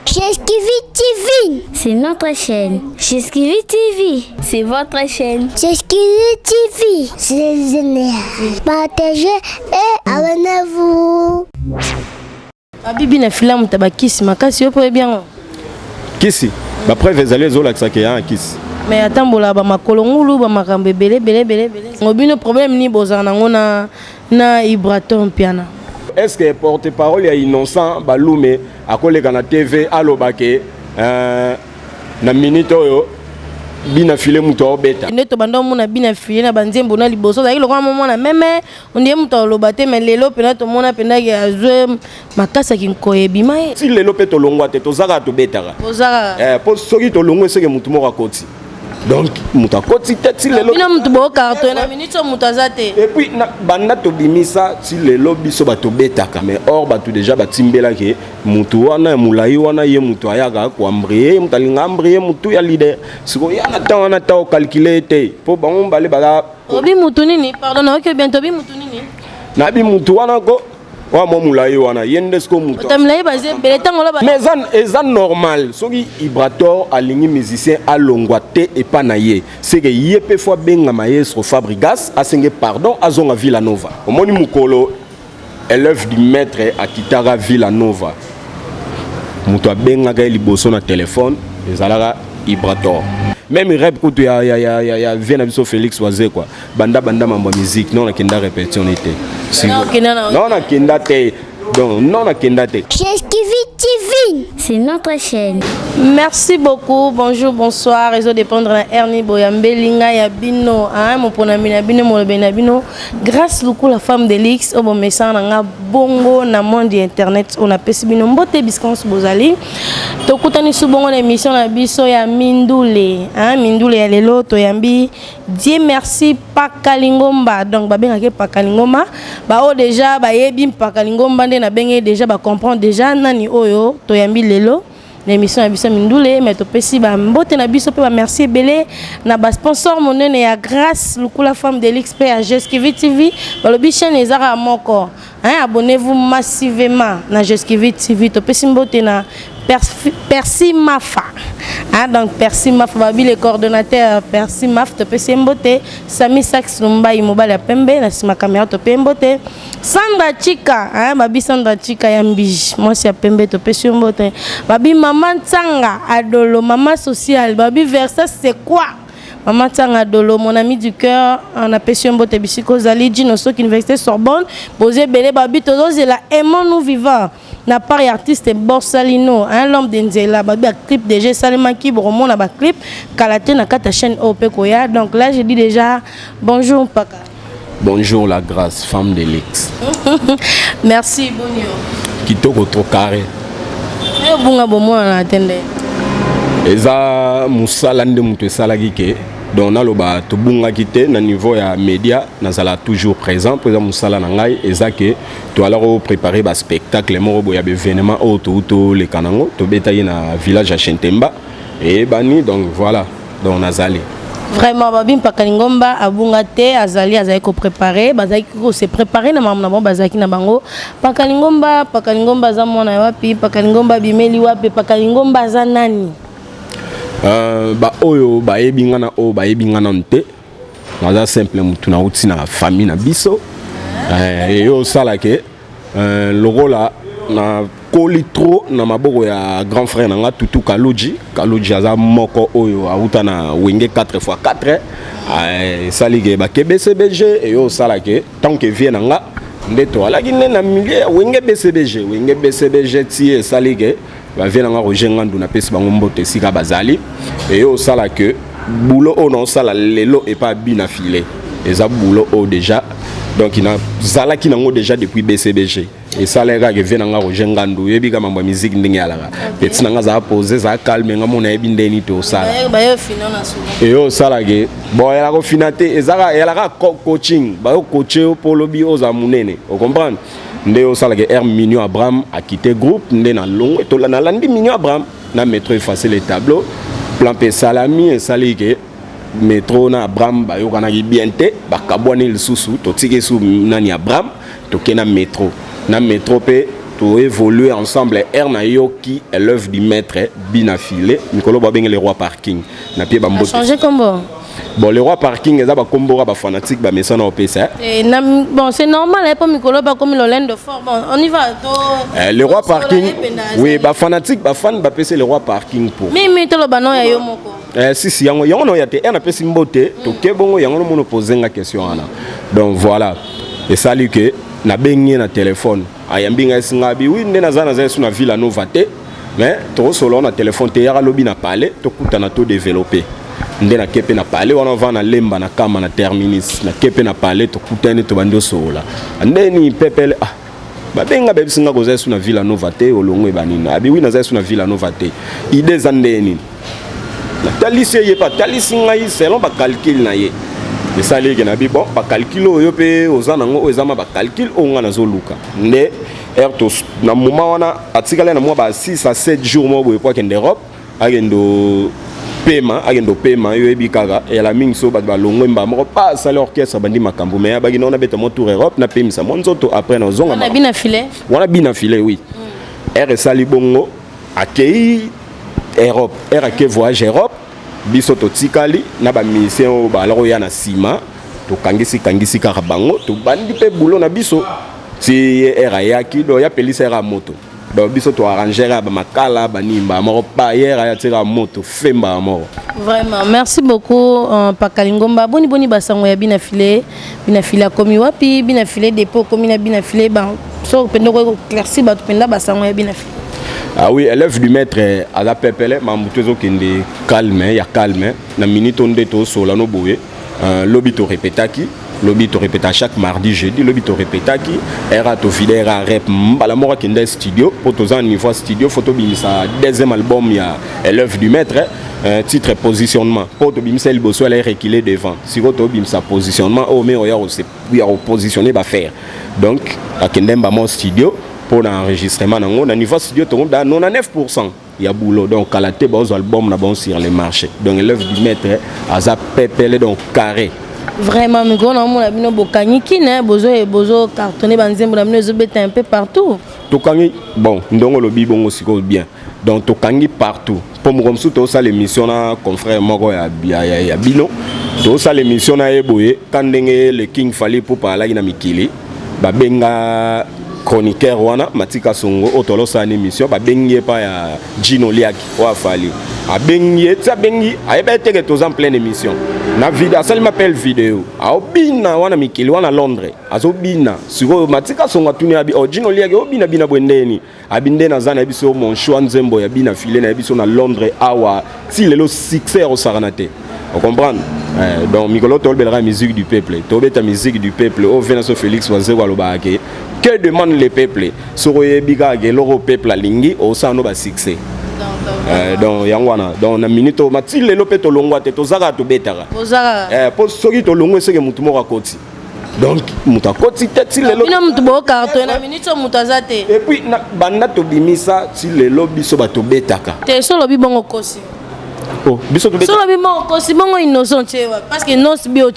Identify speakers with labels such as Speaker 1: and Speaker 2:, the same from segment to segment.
Speaker 1: Chesquivi TV,
Speaker 2: c'est notre chaîne. Chesquivi TV, c'est votre chaîne.
Speaker 1: Chesquivi TV, c'est génial. Partagez et abonnez-vous.
Speaker 3: Bibi na fila mutabakisi makasi yopo bien.
Speaker 4: Kisi, ba preuve ezali ezolakisa ke ya kisi.
Speaker 3: Mais atambola ba makolongulu ba makambe belé. Ngobino problème ni bozana ngona na Ibraton piana.
Speaker 4: Est-ce que porte-parole ya innocent balume akoleka na TV alobake na minute oyo bina file muto obeta.
Speaker 3: Neto bando mona bina file na banzembo na liboso za iloko mona meme ondie muto olobate mais lelo pena to mona pena ya zwe makasa kinkoyebima.
Speaker 4: Si lelo pe to longwa te to zaka to betara.
Speaker 3: Bozara.
Speaker 4: Po soki to longwe seke mutu moko akoti. Donc mutu akoti te si lelo.
Speaker 3: Bina mutu bo carton na minute mutu azate.
Speaker 4: Et puis na banda to bimisa si lelo biso ba to betaka mais or ba to déjà ba timbela ke mutu wana mulai wana ye mutu ayaka ko ambrier mutu alinga ambrier mutu ya leader. Siko ya na ta o calculer te. Po ba on bale ba
Speaker 3: obi mutu nini pardon na que bientôt bi mutu nini.
Speaker 4: Na bi mutu wana ko wa mo mulai wana yende sko mutu.
Speaker 3: Tamlai baze beletango la ba.
Speaker 4: Mais ça normal. Soki Ibrator aligné musicien à longwate et pas naie. C'est que yépe fois benga maestro Fabrigas a singé pardon à Zonga Villanova. Au moni mukolo élève du maître à Kitara Villanova. Muto benga ga liboso na téléphone ezalaka Ibrator. Même rap kutu ya vient biso Félix Oazé quoi. Banda mambo musique non na kenda répétition était. Non na kenda te. Donc non na kenda te.
Speaker 1: Chesquivi TV,
Speaker 2: c'est notre chaîne.
Speaker 3: Merci beaucoup. Bonjour, bonsoir. Réseau dépendre na Ernie Boyambe linga ya bino hein mon ponami na bino mo bena bino. Grâce beaucoup la femme de Lix au bon message nga bongo na monde internet on a pesi bino mbote biscons bozali. To kutani su bongo na émission na biso ya Mindule hein Mindule ya lelo to yambi Dieu merci Pakalingomba. Donc ba benga ke Pakalingomba ba o déjà ba yebi Pakalingomba na bengé déjà ba comprendre déjà nani oyo to yambi lelo l'émission na biso Mindule mais to pesi ba mbote na biso pe ba merci belé na ba sponsor monene ya grâce lukula femme de l'XP à Chesquivi TV ba lobi chaîne ezara moko hein abonnez-vous massivement na Chesquivi TV to pesi mbote na Percy Mafa hein donc Percy Mafa babi le coordonnateur Percy Maf to pesi mbote Sami Sax Lumba imobali ya pembe na sima caméra to pembote Sandra Chika hein babi Sandra Chika ya mbiji moi si ya pembe to pesi mbote babi maman Tsanga adolo maman sociale babi Versa c'est quoi maman Tsanga Dolo, mon ami du cœur, on a pêché un botte bisiko Zali, Dinoso, Université Sorbonne, posé Belé Babi, Todos et la aimons nous vivants. N'a pas artiste Borsalino, un l'homme d'Enzela, Babi a clip déjà, Salimaki, Boromon a clip, Kalate n'a qu'à ta chaîne Opekoya. Donc là, je dis déjà bonjour, Paka.
Speaker 4: Bonjour la grâce, femme de l'X.
Speaker 3: Merci, Bonio.
Speaker 4: Kitoko trop carré.
Speaker 3: Et Bunga Bomo, on a attendu.
Speaker 4: Eza musala nde mutu esalaki ke donc naloba tobunga kite na niveau ya média nazala toujours présent musala na ngai eza ke to alors préparer ba spectacle moko boya be événement auto le kanango to betaye na village à Chentemba et bani donc voilà donc nazali
Speaker 3: vraiment babi Pakalingomba abunga te azali ko préparer bazali ko se préparer na mamna bon bazaki na bango Pakalingomba za mona wapi Pakalingomba bimeli wapi Pakalingomba za nani ba oyo ba ebingana o ba ebingana nte naza simple mutu na uti na famille na biso yo sala ke logola na kolitro na maboko ya grand frère na nga Tutu Kaluji aza moko oyo auta na wenge 4x4 salige ba KBCBG yo sala ke tant que vient nga ndeto alaki na milieu wenge BCBG tie salige va venir en Roger Ngandou na pesi bango mbote sika bazali et yo sala que boulot on non sala lelo et pas bien affilé et ça boulot au déjà donc il a zala qui nango déjà depuis BCBG et ça les gars qui viennent en Roger Ngandou yebi ka mambo musique ndenge ala petit nanga za poser za calme nga mona yebi ndeni to sala ba yo fina na solo
Speaker 4: et yo sala que bon elle a refinate et ça elle a coaching ba yo coacher pour lobby aux amunene vous comprenez nde osala ke Mignon Abraham a quitté groupe nde na longo to na landi Mignon Abraham na métro effacer les tableaux plan pe salami et sali ke métro na Abraham ba yo kana ki bien te ba kabwani lisusu to tike su nani Abraham to kena métro pe to évoluer ensemble erna yo qui est l'œuvre du maître bina filé mikolo ba benga le roi parking na pied bambote
Speaker 3: changer combo.
Speaker 4: Bon, le roi parking est ba combo ba fanatique ba messana au PC.
Speaker 3: Bon, c'est normal hein, pour mikolo ba comme le laine de fort. Bon, on y va.
Speaker 4: Le roi parking oui, ba fanatique ba fan ba PC le roi parking pour.
Speaker 3: Mais to lo ba no ya yo moko.
Speaker 4: Si yango no ya te na pesi mbote to ke bongo yango no mono poser nga question ana. Donc voilà. Et salut que na bengi na téléphone. Ayambinga singabi oui ndena zana za suna Villa Nova te. Mais to solo na téléphone te yara lobi na parler to kutana to développer. Ndena kepe na parler wana va na lemba na kama na terminus na kepe na parler to kutane to bando sola. Ndeni pepele babenga bebisinga koza suna Villa Nova te olongo ebanina. Abi oui na za suna Villa Nova te. Idée zandeni. La talisi ye pas talisi ngai selon ba calcul na ye. Et ça les gens bi bon ba calcul oyo pe ozana ngo ezama ba calcul onga na zoluka. Nde ertos na moment wana atikala na moi ba 6 à 7 jours mo boye pour kende Europe agendo paiement yo ebikaka et la mingi so ba longo mba mo pas ça l'orchestre bandi makambo mais ba gina on a beta mon tour Europe na pemisa mon nzoto après na zonga.
Speaker 3: On a bien affilé.
Speaker 4: On a bien affilé oui. RSA libongo accueilli Europe, RK voyage Europe, biso to tikali na ba mission ba alors ya na sima to kangisi karabango to bandi pe boulot na biso si RA ki do ya pelisa ra moto. Donc biso to arranger ba makala ba nimba moko pa yera ya tira moto femba moko.
Speaker 3: Vraiment, merci beaucoup Pakalingomba. Boni basango ya bina filé komi wapi, bina filé dépôt komi na bina filé ba so pendo ko clairci ba to penda basango ya bina filé.
Speaker 4: Ah oui, l'œuvre du maître à la pepele, ma moutezo qui est calme, il y a calme. Na minute on déto solano boye, lobby to répétaki, lobby to répéta chaque mardi jeudi, lobby to répétaki, era to fidèle à rep, la mort qui est studio, pour tous un niveau studio, photo bimisa deuxième album il y a l'œuvre du maître, titre positionnement, pour to bimisa il bosso elle est reculé devant, si vous to bimisa positionnement, oh mais il y a positionné va faire, donc à Kendemba mon studio. Pour l'enregistrement, on a niveau studio, on a 99%. Il y a boulot, donc à la tête, les albums bon sur les marchés. Donc l'œuvre du maître, à sa pépelle, donc carré.
Speaker 3: Vraiment, mais quand on a mis nos caniki, bozo cartonné, banzem, on a mis nos bêtes un peu partout.
Speaker 4: Tokangi, bon, donc le bibon aussi bien. Donc tokangi partout. Pour moi, comme ça, tout ça l'émission là, confrère Moro ya Bino, tout ça l'émission là est boye. Quand le King fallait pour parler, il a mis Kili, babenga. Chroniqueur wana Matika Songo otolo sa émission ba bengi pa ya Gino Liaki wa fali a bengi ça bengi a ebete que tous en pleine émission na vidéo ça m'appelle vidéo a obina wana mikili wana Londres azobina siko Matika Songo tuni abi o Gino Liaki obina bina bwendeni abinde na zana biso mon choix nzembo ya bina filé na biso na Londres awa si le succès au saranate on comprend donc Mikolo tolbelera musique du peuple tobeta musique du peuple au Venaso Félix waze wa lobake. Que demande le peuple? Sur Yebiga, le peuple a lingi, au sein de succès. Donc, Yangwana, dans une minute, Mathilde, le peuple longo, tu es Zara, tu betara. Pour ceux qui ont longo, c'est que Moutoumora Koti. Donc, Moutakoti, tu es le et puis, Banda to bimisa, si le lobby so bato betaka.
Speaker 3: Tu es sur le bibon au Kosi.
Speaker 4: Oh, biso to betaka.
Speaker 3: Sur le bibon au Kosi, bon, innocent, parce que non, c'est bio,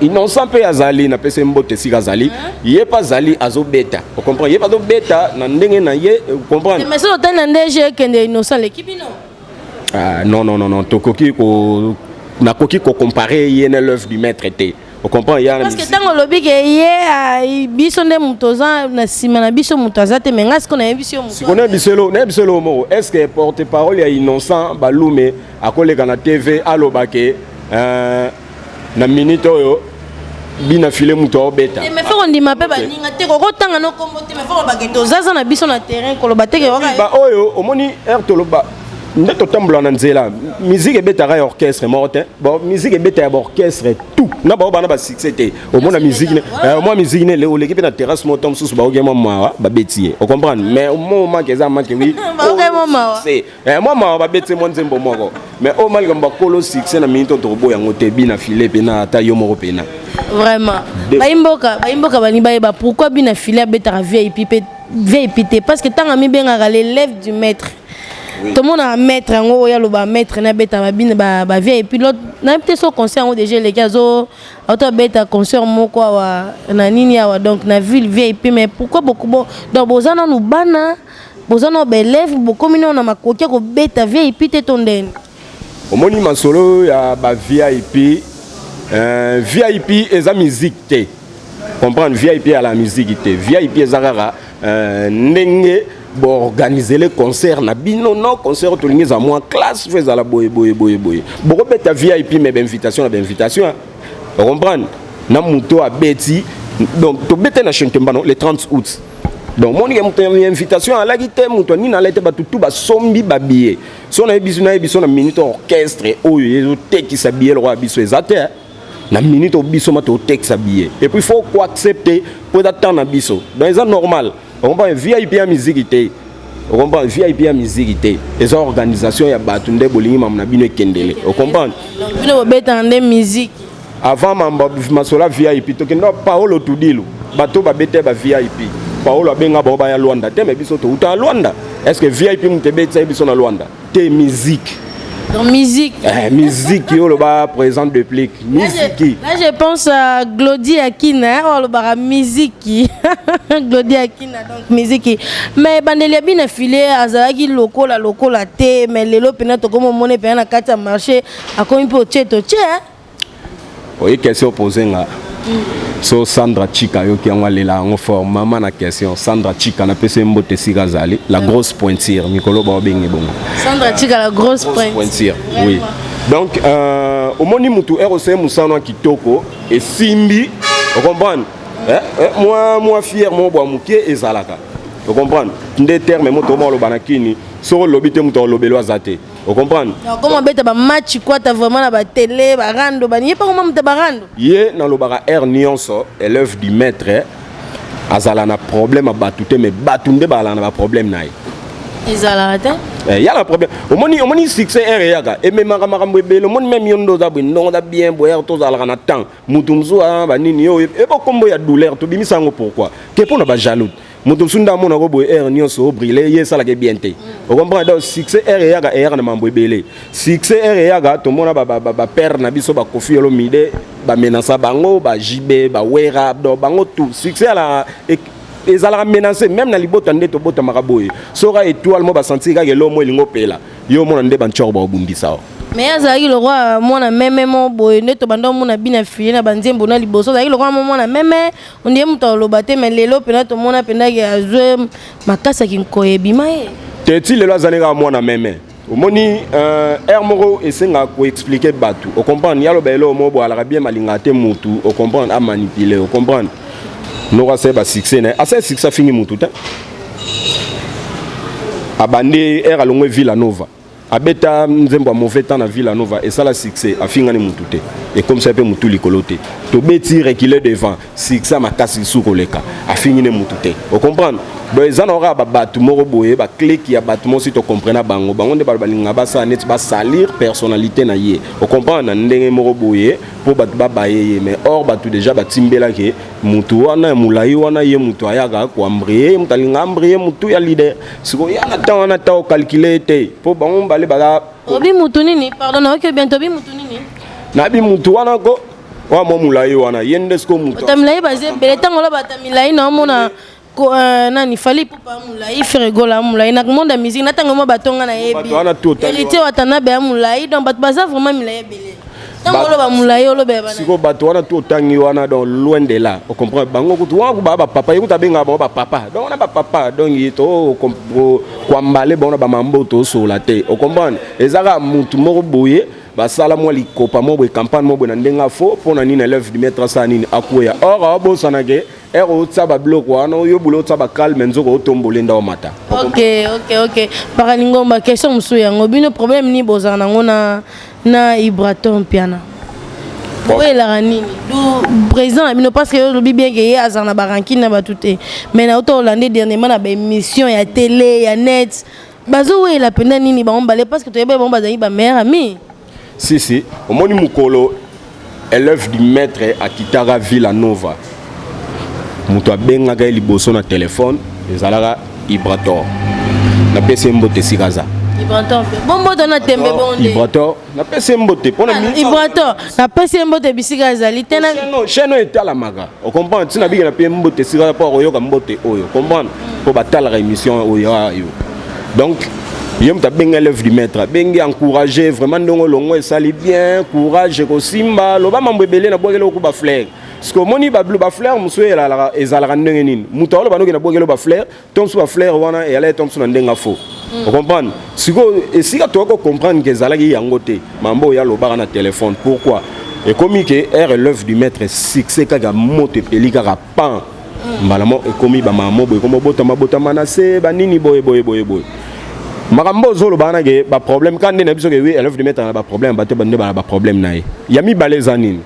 Speaker 4: innocent pe azali na pese mbote si azali yé pas zali azo beta on comprend yé pas do beta na ndenge na yé comprendre
Speaker 3: mais c'est le temps ndenge que innocent l'équipe non
Speaker 4: non tokoki ko na koki ko comparer yé na l'œuvre du maître était on comprend y a
Speaker 3: parce que tant lobby que yé biso nde mutoza na sima na biso mutoza te mais ngas ko na biso mutoza
Speaker 4: si na biselo mo est-ce que porte parole ya innocent balume akoleka na TV alobake na minute oyo bina filé muto beta
Speaker 3: mais faut on dit ma pe ba ninga te ko tanga no kombo te mais faut ba keto zaza na biso na terrain ko lo ba te ke
Speaker 4: ba oyo omoni to lo ba nde to tambula na nzela musique beta ra orchestre morte bon musique beta orchestre tout na ba ba succès te omona musique moi musique ne le l'équipe na terrasse mo tom sous ba o gema moi ba betier on comprend mais au moment que ça manque oui c'est moi ma ba betier mo nzembo moko mais au mal comme ba kolo succès na minute to boya ngote bina filé pena ta yo moko pena.
Speaker 3: Vraiment. Baimboka bani ba pourquoi bina filé beta VIP parce que tant ami bien l'élève du maître. tout le monde a un maître yango ya loba maître na beta babine ba vieille et puis l'autre na peut-être son concert on déjà les gars auto beta concert moko wa na nini ya donc na ville vieille puis mais pourquoi beaucoup bon donc bozana nous bana bozana belève beaucoup mino na makokia ko beta vieille puis te tondene
Speaker 4: omoni masolo ya ba VIP VIP eza musique te comprendre VIP à la musique te VIP eza rara ndenge bon organiser les concerts na bino non concert to lingi za moi classe fais à la boye beaucoup beta VIP mais invitation na invitation vous comprendre na muto a beti donc to beta na chantemba le 30 août donc mon invitation à la guitare muto ni na lete ba tout ba sombi ba billet so na biso na minute orchestre oyo yezo te ki sa billet le roi biso ezate na minute biso ma to te ki sa billet et puis il faut quoi accepter pour attendre na biso donc c'est normal. On comprend VIP à musique té. On comprend VIP à musique té. Les organisations ya batunde bolingi mamna bino kendele. On comprend.
Speaker 3: Donc bino beta ndé musique.
Speaker 4: Avant ma sola VIP to kendo Paolo Tudilu. Bato ba beta ba VIP. Paolo benga ba ya Luanda. Te mais biso to uta Luanda. Est-ce que VIP mute beta biso na Luanda? Te musique.
Speaker 3: Donc musique.
Speaker 4: Musique yo le ba présent de plique. Musique.
Speaker 3: Là je pense à Glody Akina ou le bara musique. Glody Akina donc musique. Mais bandeli bien filé azalaki lokola te mais lelo pena to comme monnaie pena na kati marché a comme po cheto che.
Speaker 4: Oui, question posée nga. So Sandra Chika yo ki ngwalela ngo for mama na question Sandra Chika na pese mbote sigazali la grosse pointire mikolo ba bengi bongo
Speaker 3: Sandra Chika la grosse
Speaker 4: pointire oui donc omoni mutu ROC musano kitoko et simbi vous comprenez moi fier mon bois mukie ezalaka vous comprenez ndé terme moto mo lo banakini so lobite muto lobelo azate vous comprenez
Speaker 3: comment bête ba match quoi t'as vraiment la ba télé ba rando ba ni pas comment te ba rando
Speaker 4: yé na lo ba air nyonso élève du maître azala na problème a batute mais batunde ba la na problème na
Speaker 3: ezala ta
Speaker 4: y a un problème omoni succès yaga et même makambo ebelo omoni même yondo za bwe ndonga bien boyer to za la na temps mutumzu ba nini yo e ba kombo ya douleur to bimisa ngo pourquoi que pour na ba jaloux mutum sunda mona go boy air nyonso briller ye sala ke bien te vous comprenez donc succès yaga na mambo ebele succès yaga to mona ba père na biso ba kofi lo mide ba menasa bango ba jibe ba wera do bango tout succès ala ils allaient menacer même dans les bottes en to bottes maraboye sera étoile mo ba sentir ka lo mo lingo pela yo mo ndé ban chorba obumbisa
Speaker 3: mais azali le roi mona même mo boye neto bando mona bina fiye na banzembo na liboso azali le roi mona même on dit muto lo baté mais lelo pena to mona penda ya azwe makasa kinkoyebima e
Speaker 4: teti lelo azaneka mona même omoni moro esenga ko expliquer batu o comprendre yalo belo mo bo ala bien malingate mutu o comprendre a manipuler o comprendre no va ser ba succès né asa succès fini mutu ta abande alongwe Villa Nova abeta nzembo mauvais temps na Villa Nova et ça la succès afinga ni mutu te et comme ça peut mutu likolote to beti reculer devant succès makasi sukoleka afingi ne mutu te o comprendre donc ils en aura batu moro boye ba clé qui a batu mo si to comprendre bango nde ba balinga ba sa net ba salir personnalité na ye o comprendre ndenge moro boye pour batu ba baye mais or batu déjà ba timbela ke mutu wana mulai wana ye mutu ayaga ko ambrier mutalinga ambrier mutu ya leader siko ya na ta calculer te pour bango bale ba
Speaker 3: obi mutu nini pardon na que bientôt bi mutu nini
Speaker 4: na bi mutu wana ko wa mo mulai wana yende sko mutu
Speaker 3: tamilai baze bele tango la batamilai na mona nani fali pupa mulai fregola mulai na monde musique na tango mo batonga na yebi héritier watana be mulai donc bat baza vraiment milai belé tango lo ba mulai lo be bana
Speaker 4: siko bato wana to tangi wana donc loin de là on comprend bango kutu wa ba papa yuta benga ba papa donc on a ba papa donc yito kwa mbale bona ba mambo to so la te on comprend ezaka mutu moko boye basala mo likopa mo boye campagne mo boye na ndenga fo pona nini élève du maître ça nini akuya or abo sanake ero tsaba bloc wana yo bulo tsaba calme nzoko otombole nda o mata
Speaker 3: ok para ningomba question musu yango bino problème ni bozana ngona na Ibraton piana oui la nini du présent bino parce que yo lobi bien que azana barankina batute mais na auto hollandais dernièrement na ba émission ya télé ya net bazo oui la penda nini ba ombale parce que to yeba bomba zani ba meilleur ami
Speaker 4: si omoni mukolo élève du maître à Kitara Villa Nova muto abenga ga liboso na téléphone ezalaka Ibrator na pese mbote sikaza
Speaker 3: Ibrator bon mbote na tembe bonde
Speaker 4: Ibrator na pese mbote pona
Speaker 3: Ibrator na pese mbote bisika ezali tena
Speaker 4: cheno etala maga o comprendre tina biki na pe mbote sika pa oyoka mbote oyo comprendre po batala émission oyo yo donc yom ta benga l'œuvre du maître benga encourager vraiment ndongo longo et sali bien courage ko simba loba mambebele na bokelo ko ba fleur parce que moni ba fleur muso la ezala ndenge nini muto lo banoki na bokelo ba fleur tom so ba fleur wana et ala tom so na ndenga fo vous comprenez siko et si to ko comprendre que ezala ki yango te mambo ya loba na téléphone pourquoi et comme que est l'œuvre du maître succès kaka moto peli kaka pan malamo et comme ba mamo boy comme bota manase ba nini boy makambo zolo bana ke ba problème quand ne biso ke oui l'œuvre de mettre ba problème ba te bande ba problème nae ya mi balezanini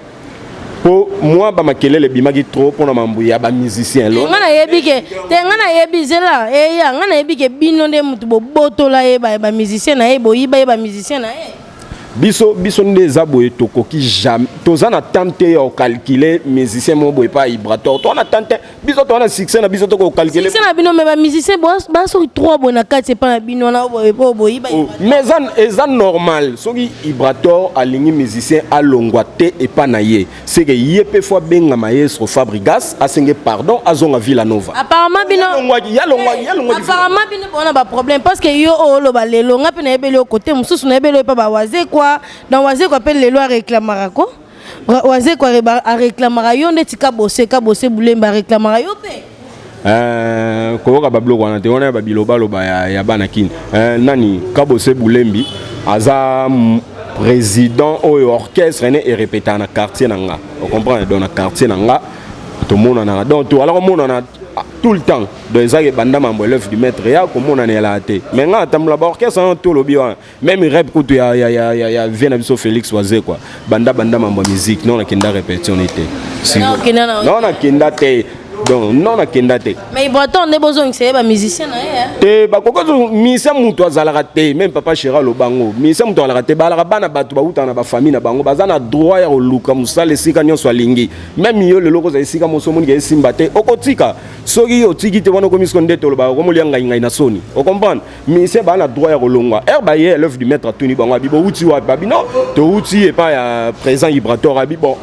Speaker 4: po moi ba makelele bimaki trop pour na mambu ya ba musicien lo
Speaker 3: ngana yebike te ngana yebizela ya ngana yebike bino nde mutu botola ye ba musicien na ye boyiba ye ba musicien na ye
Speaker 4: biso nde aboye tokoki jamais tozana tenter au calculer musicien mo boye pas Ibrator to na tenter biso to na succès na biso to ko calculer
Speaker 3: succès na bino mais ba musicien ba so 3 bona 4 pas na bino na boye ba
Speaker 4: mais ça normal soki Ibrator alingi musicien alongwa te et pas na ye c'est que yepe fois benga maestro Fabrigas asenge pardon azonga Villanova
Speaker 3: apparemment bino
Speaker 4: ya longwa
Speaker 3: apparemment bino bona ba problème parce que yo lo ba lelo nga pe na ebele côté mususu na ebele pa ba waze quoi dans waze quoi appelle les lois réclamera quoi waze quoi a réclamera yo netika bosser boulemba réclamera yo pe
Speaker 4: koyoka babloko wana te wana babiloba loba ya bana kini nani kabose bulembi aza président oyo orchestre ne et répéter na quartier nanga on comprend dans na quartier nanga tout monde na donc tout alors monde na tout le temps donc ça que banda mambo l'œuvre du maître ya comme on en est là té mais nga tamla ba orchestre tout le bien même rap ko ya vient biso Félix Oisé quoi banda mambo musique non na kenda répétition était non na kenda té donc non na kenda té
Speaker 3: mais Ibrator ne besoin que c'est ba musicien na ye
Speaker 4: té ba koko musicien muto azala té même papa Chéra Lobango musicien muto azala té ba la bana batu ba uta na ba famille na bango bazana droit ya luka musale sika nyonso alingi même yo le loko za sika mosomoni ke simba té okotika soki otiki te wana komisko ndeto lo ba ko molianga ngai na soni o comprendre musicien ba na droit ya kolongwa ba ye l'œuvre du maître tuni bango bibo uti wa babino to uti et pas ya présent Ibrator abi bon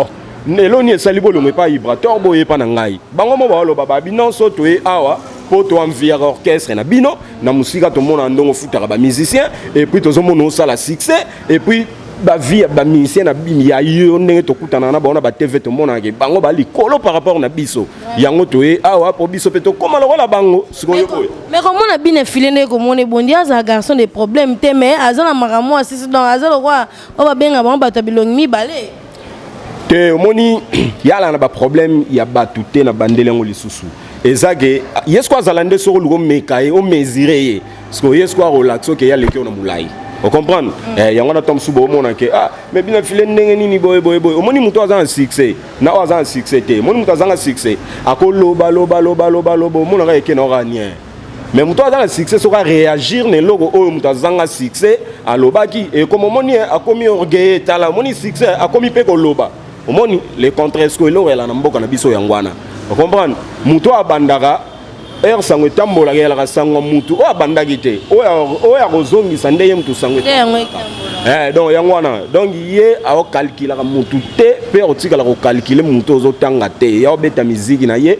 Speaker 4: neloni esali bolongo pa Ibrator boye pa na ngai bango mo ba lo baba bino so to e awa po to envia orchestre na bino na musika to mona ndongo futaka ba musicien et puis to zo mona sala succès et puis ba vie ba musicien na bimi ya yo ndenge to kutana na ba TV to mona ke bango ba likolo par rapport na biso yango to e awa po biso pe to koma lokola bango sikoyo boye
Speaker 3: mais comment na bine filene ko mona bondi aza garçon des problèmes te mais azana makamo asisi donc azalo quoi o ba benga ba bato bilongi mi balé
Speaker 4: te moni yala na ba problème ya batu te na bandelengo lisusu ezage yesko azalande so lugo mekaye o mesurer parce yesko relax que ya leki na mulai o comprendre yango na tom subo mona ke mais bina file ndenge nini boy o moni muto azana succès na azana succès te moni muto azana succès akoloba loba mona ka eke na ranien mais muto azana succès so ka réagir ne logo o muto azanga succès alobaki et comme moni akomi orgueil tala moni succès akomi pe ko loba omoni les contraires que l'on la mboka na biso yangwana vous comprenez muto abandaka sango tambola la sango mutu o abandaki te o ya kozongisa ndeye mutu sango donc yangwana donc ye a calculer mutu te pe otikala ko calculer mutu ozotanga te ya obeta musique na ye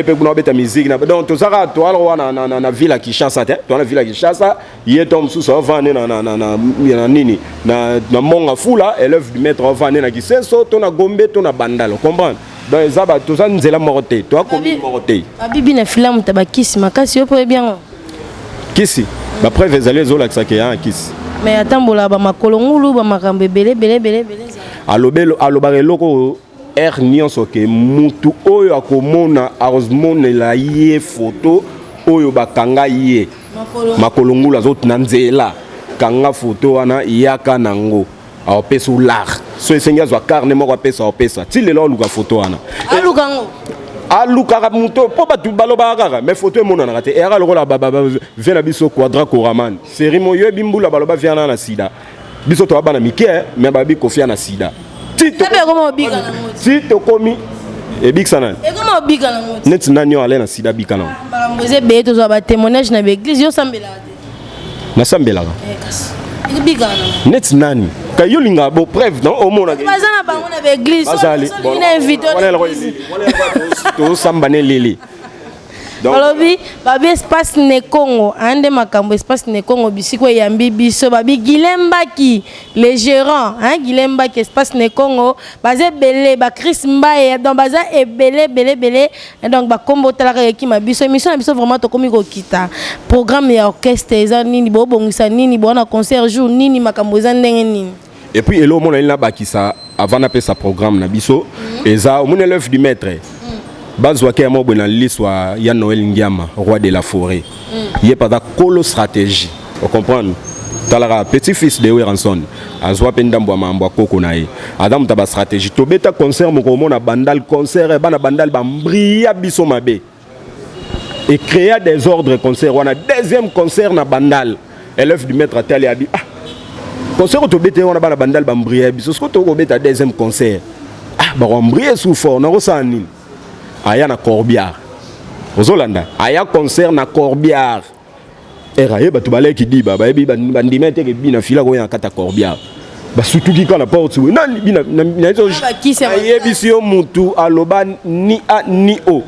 Speaker 4: pe kuna obeta musique na donc tozaka to alors na ville à Kinshasa te to na ville à Kinshasa ye tom susu ovane na nini na monga fula élève du maître ovane na Kisenso to na Gombe to na Bandalo comprendre donc ezaba to za nzela morote to akomi morote
Speaker 3: abibi na filamu tabakisi makasi yo po bien
Speaker 4: kisi ba preuve ezali ezola kisake ya kisi
Speaker 3: mais atambola ba makolongulu ba makambe belé
Speaker 4: alobare loko nyonso ke mutu oyo akomona arosmone la ye photo oyo bakanga ye makolongulu azotina nzela kanga photo wana yaka nango apesa l'art so esengi azwa carne moko apesa ti lelo aluka photo wana alukaka muto po batu balobaka kaka mais photo emonanaka te eyaka lokola vie na biso quadra koraman série mo yo bimbula baloba viana na sida biso to bana mike mais babi kofia na sida ti tokomi ebikisana neti nani yo ale na sida bikana
Speaker 3: mboze be tozwa ba témoignage na l'église yo sambela
Speaker 4: nasambelaka net nani kayolinga bo preuve non au monde
Speaker 3: bazana bango na l'église on invite
Speaker 4: to sambane lili
Speaker 3: alobi babi espace ne Congo ande makambo espace ne Congo bisiko yambi biso babi Gilembaki le gérant Gilembaki espace ne Congo bazé belé ba Chris Mbaye donc baza e belé donc ba kombo talaka ekima biso émission na biso vraiment to komi ko kita programme ya orchestre eza nini bo bongisa nini bo na concert jour nini makambo eza ndenge nini
Speaker 4: et puis elo mona ina bakisa avant na pesa programme na biso eza mona l'œuvre du maître bazwaki ya mobwe na liswa ya Noël Ngiama roi de la forêt il est pas da colo stratégie on comprend talaka petit fils de Weranson azwa pendambo mambo koko na ye adam taba stratégie to beta concert moko mona bandal concert bana bandal bambria biso mabe et créer des ordres concert on a deuxième concert na bandal élève du maître atali abi concert to beta on a bana bandal bambria biso ce que to beta deuxième concert ba bambria sous fort na rosani aya na Corbière ozolanda aya concert na Corbière eraye batu baleki diba bayebi bandimete ke bina fila ko ya kata Corbière basutuki kana porte we nani bina na izo ayebi sio mutu aloba ni a ni o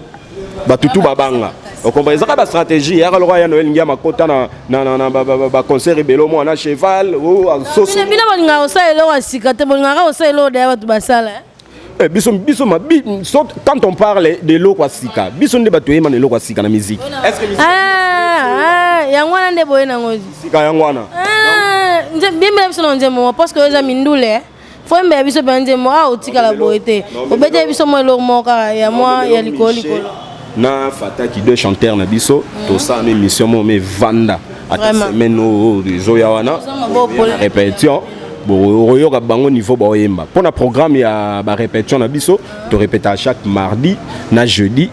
Speaker 4: batutu babanga okomba ezaka ba stratégie ya lo ya Noël Ngiama kota na ba concert ebelo mo na cheval o soso
Speaker 3: bina balinga osala lo asikate bolinga osala lo da batu basala
Speaker 4: quand on parle de l'eau kwasika biso nde bato yema l'eau kwasika na musique est-ce que
Speaker 3: yangwana nde boye nangozi
Speaker 4: sika yangwana
Speaker 3: nje bimbe biso na nzemo parce que eza mindule fo mbe biso be nzemo otika la boyete obete biso mo lo moka ya moi ya likoli
Speaker 4: na fataki deux chanteurs na biso to ça une émission mo me vanda ata semaine o zoya wana répétition boyoka bango niveau boyemba pour na programme ya ba répétition na biso to répéter à chaque mardi na jeudi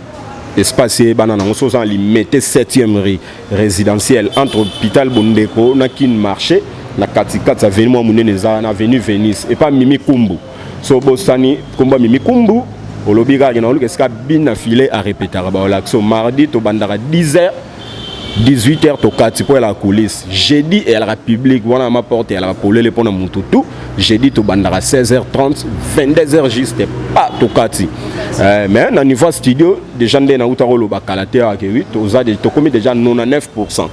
Speaker 4: espace banana on so limité 7e résidentiel entre hôpital Bondeko na kin marché na katikati avenue mo munene za na avenue Venise et pas Mimi Kumbu so bosani komba Mimi Kumbu olobika na oluka ska bina filer à répéter ba l'action mardi to bandara 10h 18h to kati pour la coulisse jeudi et la République voilà ma porte et la polé les pona mututu jeudi to bandara 16h30 22h juste pas to kati mais na niveau studio déjà ndé na utarolo ba kalate a ke 8 to za to komi déjà 99%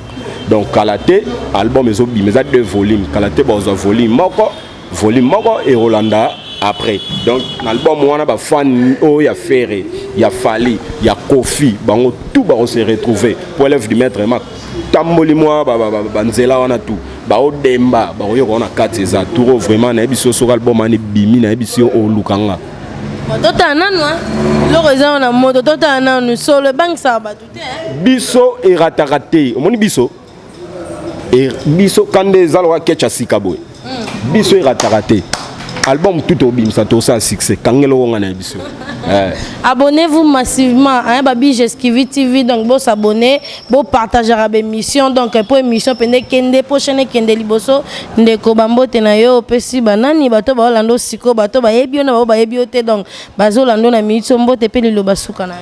Speaker 4: donc kalate album ezo bi mais a deux volumes kalate ba volume moko et Rolanda après donc l'album on a ba fan o ya Ferré ya Fali ya Kofi bango tout ba se retrouver pour l'œuvre du maître ma tamboli moi banzela wana tout ba o demba ba yo na kati za tout vraiment na biso so album ani bimi na biso o lukanga
Speaker 3: tota nanwa lo raison na moto tota nanu solo bank ça ba tout
Speaker 4: biso et ratarate omoni biso kande zalwa kecha sikaboy biso et ratarate album tout au bim ça tout ça succès kangelo ngana biso
Speaker 3: abonnez-vous massivement babi Jeskivi TV donc bo s'abonner bo partager la émission donc pour émission pende kende prochaine kende liboso ndeko bambote na yo pesi banani bato ba lando siko bato ba yebi na ba yebi ote donc bazo lando na mitso mbote pe lilo basuka na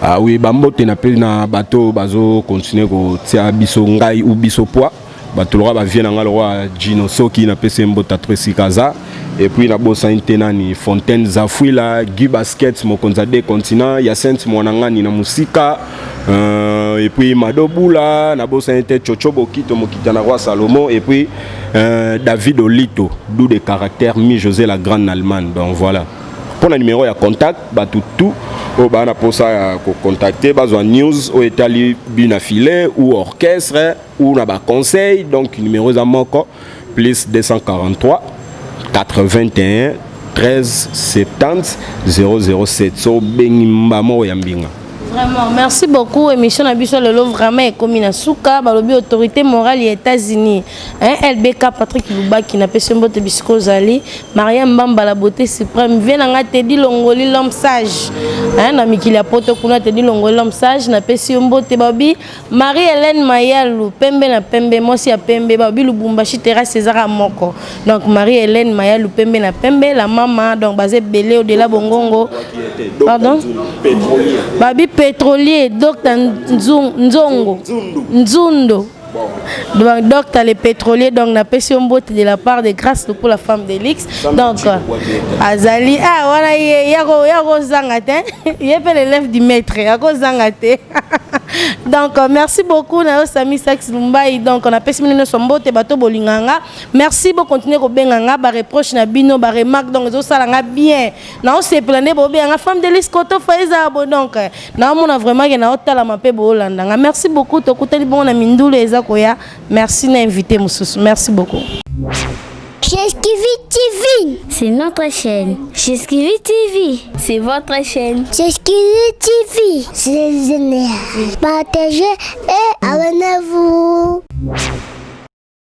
Speaker 4: ah oui bambote na pe na bato bazo continuer ko tia biso ngai ou biso poids bato lora ba vient nga lora Gino Soki na pese mbota tresi kaza et puis na bossa intenani Fontaine Zafuila Guy Basket mokonza de continent Yacinthe Mwanangani na musika et puis Madobula na bossa inte Chochobo Kito mokita na roi Salomon et puis David Olito d'où des caractères mi José la grande Allemagne donc voilà pour le numéro ya contact tout au bana pour ça contacter besoin news au Italie bina filet ou orchestre ou na ba conseil donc numéro za moko plus 243 81 13 70 007 so bengimba mo yambinga.
Speaker 3: Vraiment, merci beaucoup. Émission Nabiso Lelo vraiment comme na suka balobi autorité morale des États-Unis. LBK Patrick Luba qui n'a pas sembo te bisco zali, Mariam Bamba la beauté suprême vient nga te di longoli l'homme sage. Na mikili apoto kuna te di longoli l'homme sage na pesi ombo te babi Marie-Hélène Mayalu pembe na pembe mosi ya pembe babi Lubumbashi terrasse César Moko. Donc Marie-Hélène Mayalu pembe na pembe la maman donc basé belé au delà bongongo. Pardon? Babi pétrolier Dr Nzongo Nzundo Donc tu as les pétroliers, donc la passion beauté de la part de Grâce pour la femme d'Elix. Donc Azali, voilà, yako zangate, il y a l'élève du maître, yako zangate. Donc merci beaucoup na Sami Sax Lumbai. Donc on a passé minute sombo te bato bolinganga. Merci beaucoup continuer ko benganga ba reproche na bino ba remarque donc zo salanga bien. Na on se plané bo bien femme d'Elix koto faiza bo donc na mona vraiment que na otala mape bo landanga. Merci beaucoup to kutali bon na mindulu eza koya. Merci na invité mususu. Merci beaucoup.
Speaker 1: Cheskivi TV.
Speaker 2: C'est notre chaîne. Cheskivi TV, c'est votre chaîne.
Speaker 1: Cheskivi TV. C'est génial. Partagez et abonnez-vous.